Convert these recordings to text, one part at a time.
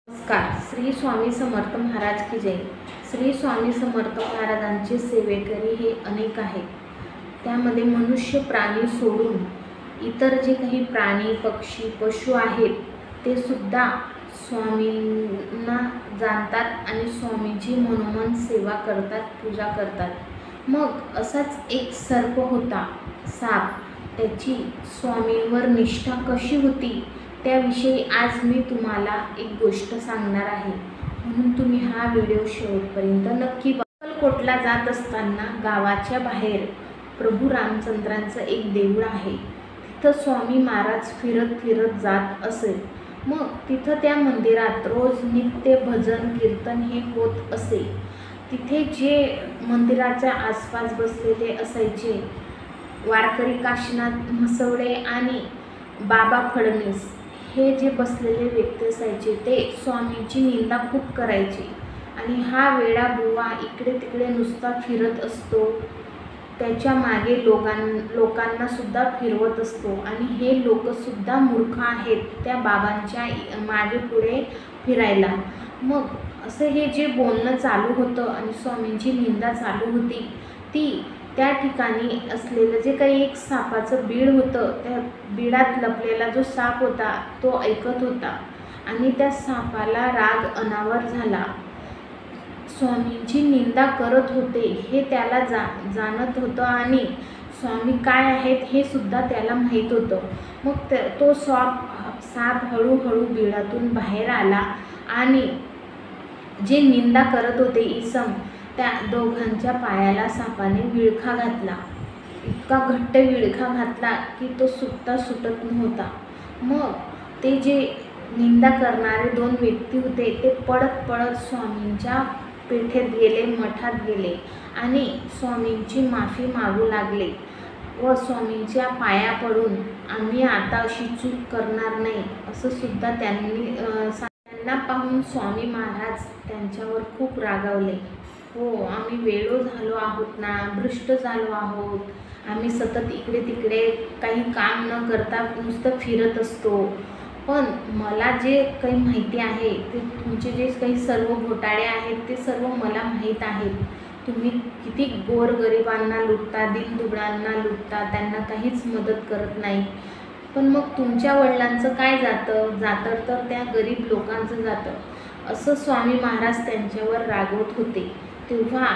नमस्कार. श्री स्वामी समर्थ महाराज की जय. श्री स्वामी समर्थ महाराजांचे सेवेकरी हे अनेक आहेत. त्यामध्ये मनुष्य प्राणी सोडून इतर जे काही प्राणी पक्षी पशु आहेत ते सुद्धा स्वामींना जाणतात आणि स्वामींची मनोमन सेवा करतात, पूजा करतात. मग असाच एक सर्प होता, साप. त्याची स्वामींवर निष्ठा कशी होती त्याविषयी आज मी तुम्हाला एक गोष्ट सांगणार आहे, म्हणून तुम्ही हा व्हिडिओ शेवटपर्यंत नक्की बघा. अक्कलकोटला जात असताना गावाच्या बाहेर प्रभू रामचंद्रांचं एक देऊळ आहे. तिथं स्वामी महाराज फिरत फिरत जात असे. मग तिथं त्या मंदिरात रोज नित्य भजन कीर्तन हे होत असे. तिथे जे मंदिराच्या आसपास बसलेले असायचे वारकरी काशीनाथ म्हसवडे आणि बाबा फडणवीस हे जे बसलेले व्यक्ती असायचे ते स्वामींची निंदा खूप करायचे. आणि हा वेडा बुवा इकडे तिकडे नुसता फिरत असतो, त्याच्या मागे लोकांना सुद्धा फिरवत असतो आणि हे लोकसुद्धा मूर्ख आहेत त्या बाबांच्या मागे पुढे फिरायला. मग असं हे जे बोलणं चालू होतं आणि स्वामींची निंदा चालू होती ती त्या ठिकाणी असलेलं जे काही एक सापाचं बीड होतं, त्या बिडात लपलेला जो साप होता तो ऐकत होता आणि त्या सापाला राग अनावर झाला. स्वामींची निंदा करत होते हे त्याला जाणत होतं आणि स्वामी काय आहेत हे सुद्धा त्याला माहीत होतं. मग तो साप हळूहळू बिडातून बाहेर आला आणि जे निंदा करत होते इसम त्या दोघांच्या पायाला सापाने विळखा घातला. इतका घट्ट विळखा घातला की तो सुटत नव्हता. मग ते जे निंदा करणारे दोन व्यक्ती होते ते पळत पळत स्वामींच्या पेठेत गेले, मठात गेले आणि स्वामींची माफी मागू लागले व स्वामींच्या पाया पडून आम्ही आता अशी चूक करणार नाही असं सुद्धा त्यांना पाहून स्वामी महाराज त्यांच्यावर खूप रागावले. हो, आम्ही वेडो झालो आहोत ना, भ्रष्ट झालो आहोत, आम्ही सतत इकडे तिकडे काही काम न करता नुसतं फिरत असतो. पण मला जे काही माहिती आहे ते तुमचे जे काही सर्व घोटाळे आहेत ते सर्व मला माहीत आहेत. तुम्ही किती गोरगरिबांना लुटता, दीनदुबळांना लुटता, त्यांना काहीच मदत करत नाही. पण मग तुमच्या वडिलांचं काय जातं तर त्या गरीब लोकांचं जातं. असं स्वामी महाराज त्यांच्यावर रागवत होते. तेव्हा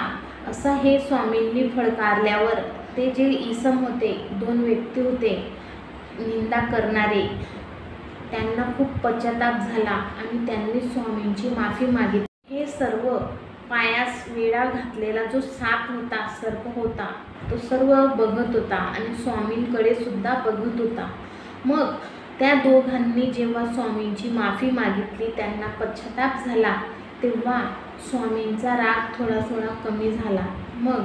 असं हे स्वामींनी फडकारल्यावर ते जे इसम होते, दोन व्यक्ती होते निंदा करणारे, त्यांना खूप पश्चाताप झाला आणि त्यांनी स्वामींची माफी मागितली. हे सर्व पायास वेढा घातलेला जो साप होता, सर्प होता, तो सर्व बघत होता आणि स्वामींकडे सुद्धा बघत होता. मग त्या दोघांनी जेव्हा स्वामींची माफी मागितली, त्यांना पश्चाताप झाला, तेव्हा स्वामींचा राग थोडा कमी झाला. मग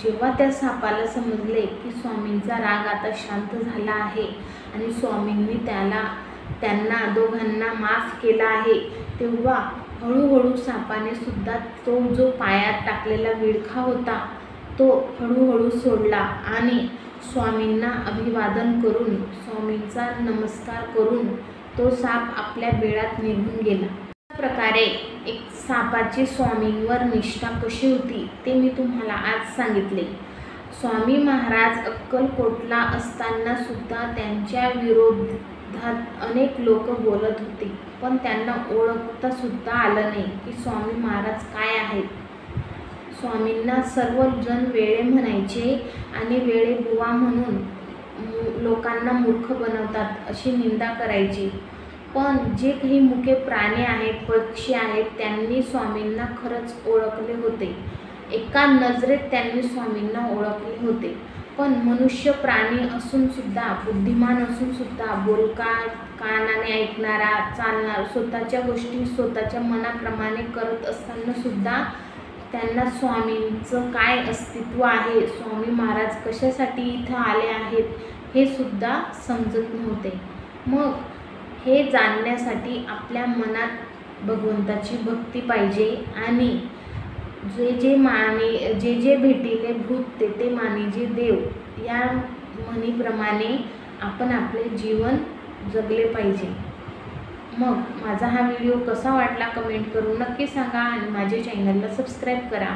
जेव्हा त्या सापाला समजले की स्वामींचा राग आता शांत झाला आहे आणि स्वामींनी त्यांना दोघांना माफ केला आहे, तेव्हा हळूहळू सापाने सुद्धा तो जो पायात टाकलेला विळखा होता तो हळूहळू सोडला आणि स्वामींना अभिवादन करून, स्वामींचा नमस्कार करून तो साप आपल्या बिळात निघून गेला. अशा प्रकारे एक सापाची स्वामींवर निष्ठा कशी होती ते मी तुम्हाला आज सांगितले. स्वामी महाराज अक्कलकोटला असताना सुद्धा त्यांच्या विरोधात अनेक लोक बोलत होते, पण त्यांना ओळखता सुद्धा आलं नाही की स्वामी महाराज काय आहेत. स्वामींना सर्वजण वेडे म्हणायचे आणि वेडे बुवा म्हणून लोकांना मूर्ख बनवतात अशी निंदा करायची. पण जे काही मुके प्राणी आहेत, पक्षी आहेत, त्यांनी स्वामींना खरंच ओळखले होते. एका नजरेत त्यांनी स्वामींना ओळखले होते. पण मनुष्य प्राणी असून सुद्धा, बुद्धिमान असून सुद्धा, बोलका, कानाने ऐकणारा, चालणारा, स्वतःच्या गोष्टी स्वतःच्या मनाप्रमाणे करत असताना सुद्धा त्यांना स्वामींचं काय अस्तित्व आहे, स्वामी महाराज कशासाठी इथं आले आहेत हे सुद्धा समजत नव्हते. मग हे जाणण्यासाठी आपल्या मनात भगवंताची भक्ती पाहिजे आणि जे भेटिले भूत ते मानिजे देव या म्हणीप्रमाणे आपण आपले जीवन जगले पाहिजे. मग माझा हा व्हिडिओ कसा वाटला कमेंट करून नक्की सांगा आणि माझ्या चॅनलला सबस्क्राईब करा.